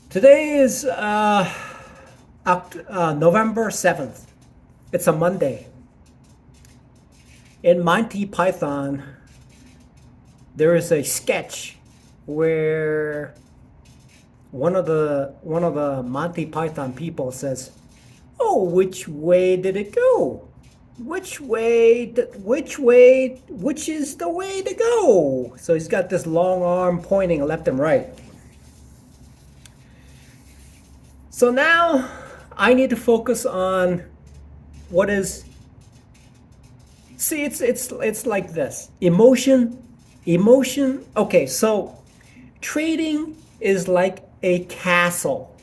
Today is November 7th. It's a Monday. In Monty Python, there is a sketch where one of the Monty Python people says, "Oh, which way did it go? Which is the way to go?" So he's got this long arm pointing left and right. So now I need to focus on what is. See, it's like this. Emotion. Okay, so trading is like a castle.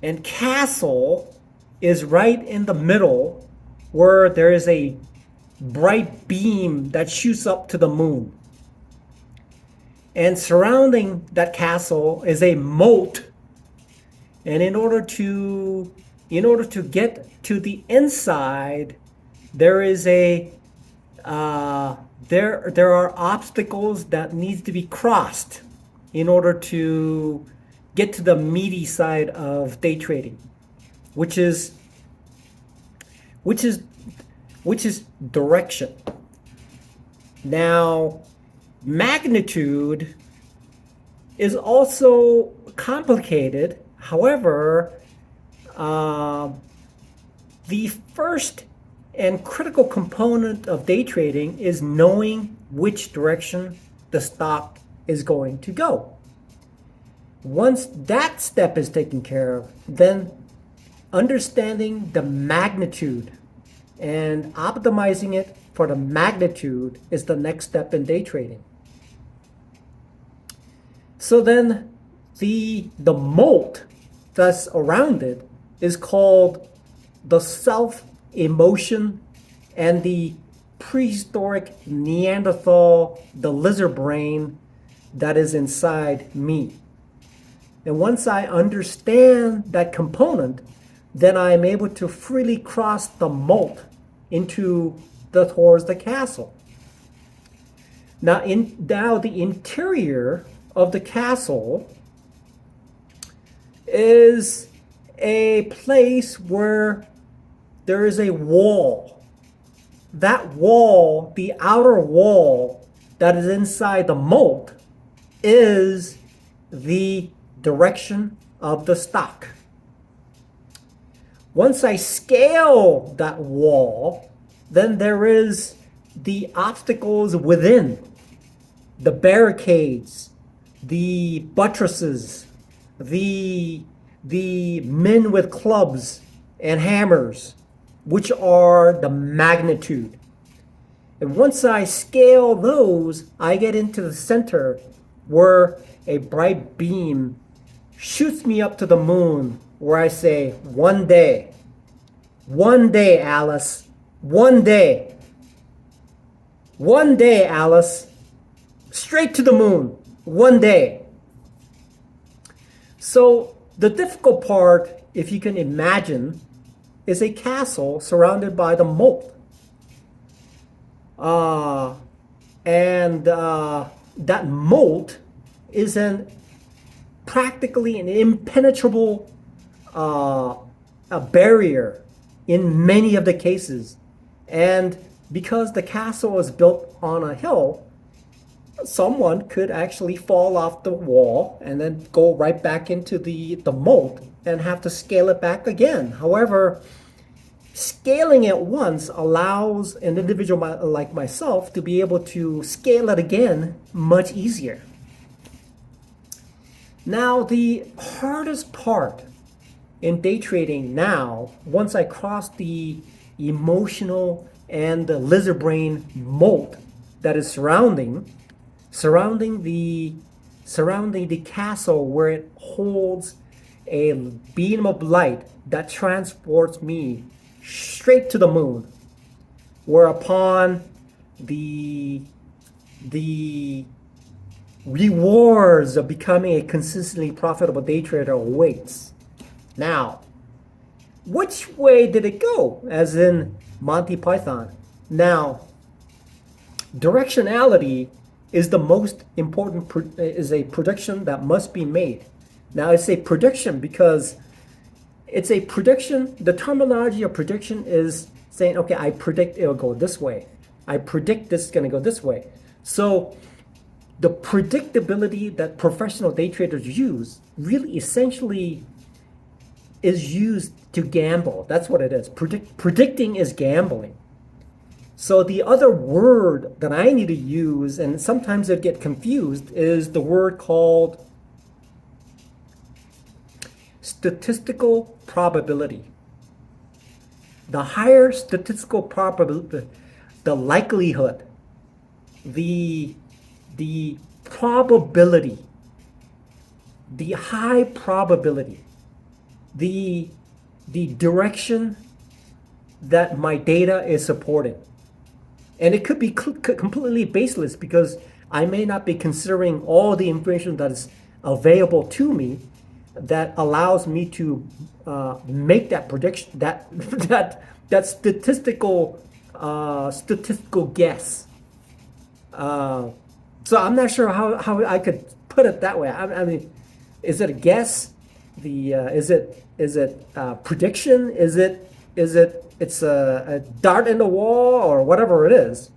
And castle is right in the middle where there is a bright beam that shoots up to the moon. And surrounding that castle is a moat. And in order to get to the inside, there is a there are obstacles that needs to be crossed in order to get to the meaty side of day trading, which is which is which is direction. Now, magnitude is also complicated. However, the first and critical component of day trading is knowing which direction the stock is going to go. Once that step is taken care of, then understanding the magnitude and optimizing it for the magnitude is the next step in day trading. So then the moat that's around it is called the self emotion and the prehistoric Neanderthal, the lizard brain that is inside me. And once I understand that component, then I am able to freely cross the moat towards the castle. Now the interior of the castle is a place where there is a wall. That wall, the outer wall that is inside the moat, is the direction of the stock. Once I scale that wall, then there is the obstacles within, the barricades, the buttresses, the men with clubs and hammers, which are the magnitude. And once I scale those, I get into the center where a bright beam shoots me up to the moon, where I say, one day, Alice, one day, Alice, straight to the moon, one day. So the difficult part, if you can imagine, is a castle surrounded by the moat. That moat is practically an impenetrable a barrier in many of the cases. And because the castle is built on a hill, someone could actually fall off the wall and then go right back into the moat and have to scale it back again. However, scaling it once allows an individual like myself to be able to scale it again much easier. Now, the hardest part in day trading now, once I cross the emotional and the lizard brain moat that is surrounding the castle, where it holds a beam of light that transports me straight to the moon, whereupon the rewards of becoming a consistently profitable day trader awaits. Now, which way did it go? As in Monty Python. Now, directionality is the most important is a prediction that must be made. Now it's a prediction because it's a prediction. The terminology of prediction is saying, okay, I predict it'll go this way. I predict this is going to go this way. So the predictability that professional day traders use really essentially is used to gamble. That's what it is. Predicting is gambling. So the other word that I need to use, and sometimes I get confused, is the word called statistical probability. The higher statistical probability, the likelihood, the probability, the high probability, the direction that my data is supporting. And it could be completely baseless because I may not be considering all the information that is available to me that allows me to make that prediction, that statistical guess. So I'm not sure how I could put it that way. I mean, is it a guess? Is it prediction? It's a dart in the wall or whatever it is.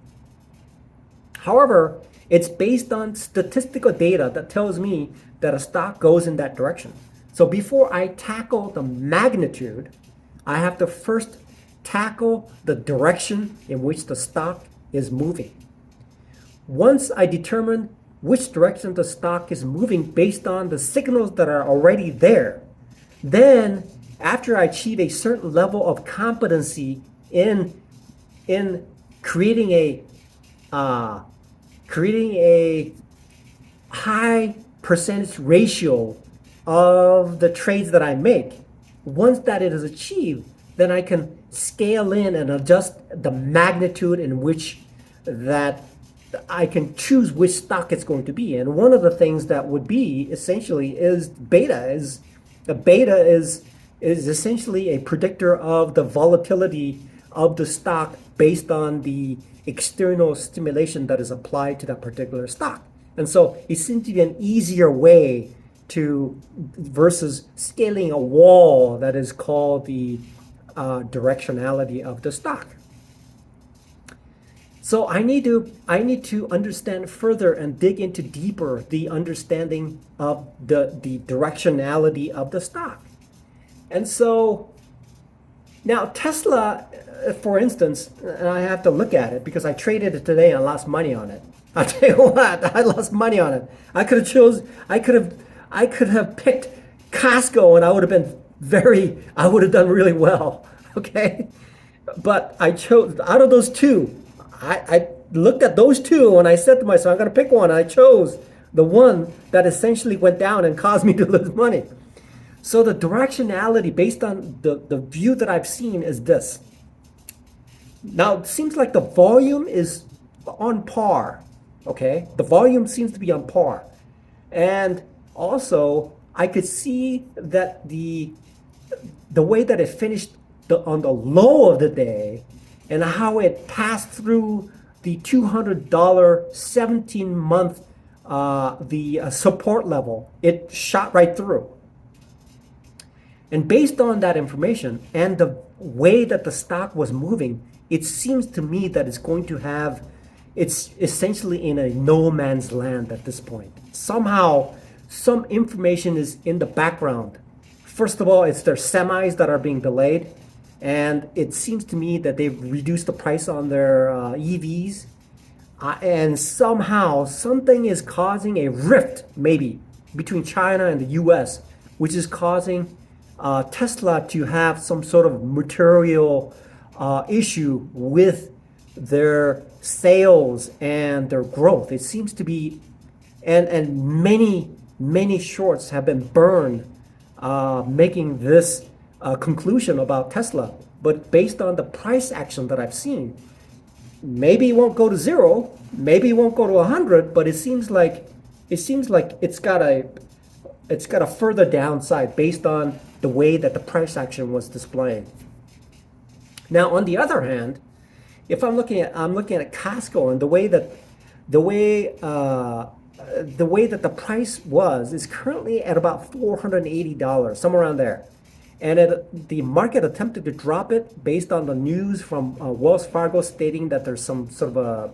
However, it's based on statistical data that tells me that a stock goes in that direction. So before I tackle the magnitude, I have to first tackle the direction in which the stock is moving. Once I determine which direction the stock is moving based on the signals that are already there, then after I achieve a certain level of competency in creating a high percentage ratio of the trades that I make, once that it is achieved, then I can scale in and adjust the magnitude in which that I can choose which stock it's going to be. And one of the things that would be essentially is beta. The beta is essentially a predictor of the volatility of the stock based on the external stimulation that is applied to that particular stock. And so it seems to be an easier way to versus scaling a wall that is called the directionality of the stock. So I need to understand further and dig into deeper the understanding of the directionality of the stock. And so now Tesla, for instance, and I have to look at it because I traded it today and I lost money on it. I'll tell you what, I lost money on it. I could have picked Costco and I would have done really well. Okay. But I chose out of those two. I looked at those two and I said to myself, I'm going to pick one. And I chose the one that essentially went down and caused me to lose money. So the directionality based on the view that I've seen is this. Now, it seems like the volume is on par. Okay. The volume seems to be on par. And also, I could see that the way that it finished on the low of the day and how it passed through the $200 17-month the support level, it shot right through. And based on that information and the way that the stock was moving, it seems to me that it's essentially in a no man's land at this point. Somehow, some information is in the background. First of all, it's their semis that are being delayed. And it seems to me that they've reduced the price on their EVs. And somehow something is causing a rift, maybe, between China and the US, which is causing Tesla to have some sort of material issue with their sales and their growth. It seems to be, and many shorts have been burned, making this conclusion about Tesla. But based on the price action that I've seen, maybe it won't go to 0, maybe it won't go to 100, but it seems like it's got a further downside based on the way that the price action was displaying. Now, on the other hand, if I'm looking at Costco and the way the way that the price was is currently at about $480, somewhere around there. And the market attempted to drop it based on the news from Wells Fargo stating that there's some sort of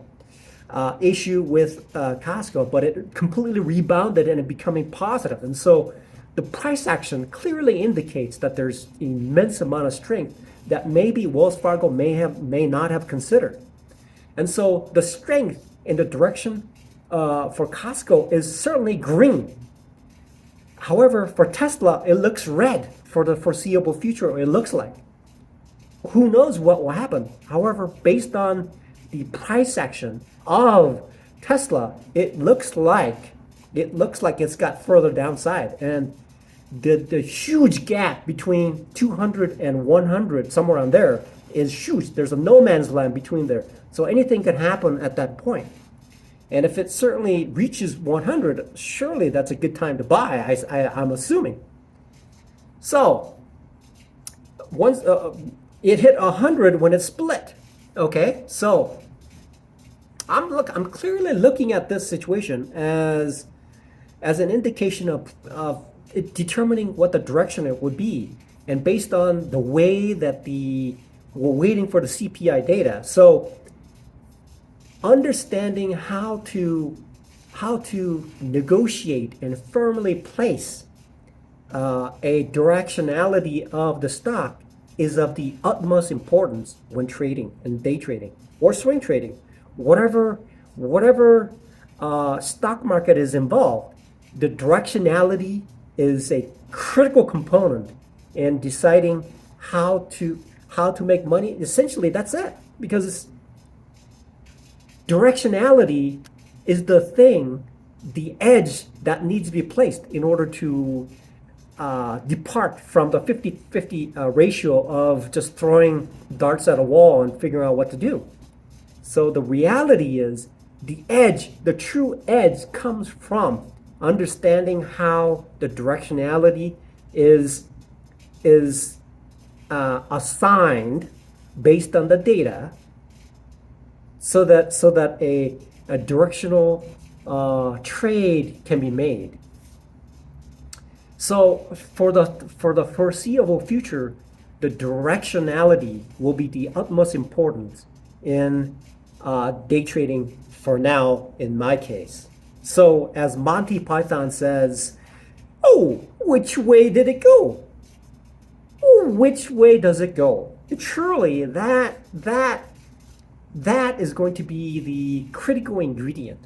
a issue with Costco, but it completely rebounded and it becoming positive. And so the price action clearly indicates that there's immense amount of strength that maybe Wells Fargo may not have considered. And so the strength in the direction for Costco is certainly green. However, for Tesla, it looks red for the foreseeable future, it looks like. Who knows what will happen? However, based on the price action of Tesla, it looks like it's got further downside. And the huge gap between 200 and 100, somewhere around there, is huge. There's a no man's land between there. So anything can happen at that point. And if it certainly reaches 100, surely that's a good time to buy, I'm assuming. So once it hit 100 when it split. Okay, so I'm clearly looking at this situation as an indication of it determining what the direction it would be, and based on the way that we're waiting for the CPI data. So understanding how to negotiate and firmly place a directionality of the stock is of the utmost importance when trading and day trading or swing trading. Whatever stock market is involved, the directionality is a critical component in deciding how to make money. Essentially, that's it, because directionality is the edge that needs to be placed in order to depart from the 50-50 ratio of just throwing darts at a wall and figuring out what to do. So the reality is the true edge comes from understanding how the directionality is assigned based on the data, so that a directional trade can be made. So for the foreseeable future, the directionality will be the utmost importance in day trading for now, in my case. So as Monty Python says, oh, which way did it go? Oh, which way does it go? Surely that is going to be the critical ingredient.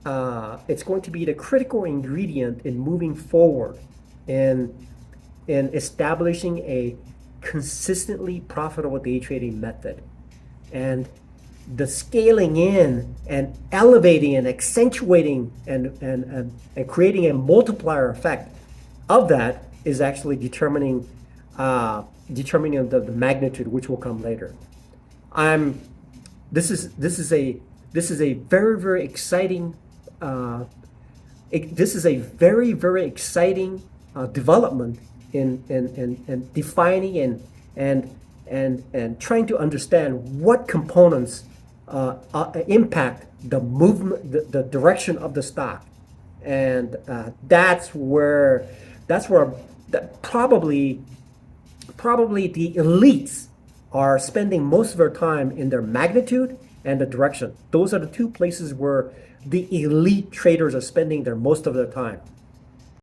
It's going to be the critical ingredient in moving forward in establishing a consistently profitable day trading method. And the scaling in and elevating and accentuating and creating a multiplier effect of that is actually determining the magnitude, which will come later. This is a very, very exciting development in defining and trying to understand what components impact the movement, the direction of the stock. And that's where probably the elites are spending most of their time, in their magnitude and the direction. Those are the two places where the elite traders are spending most of their time.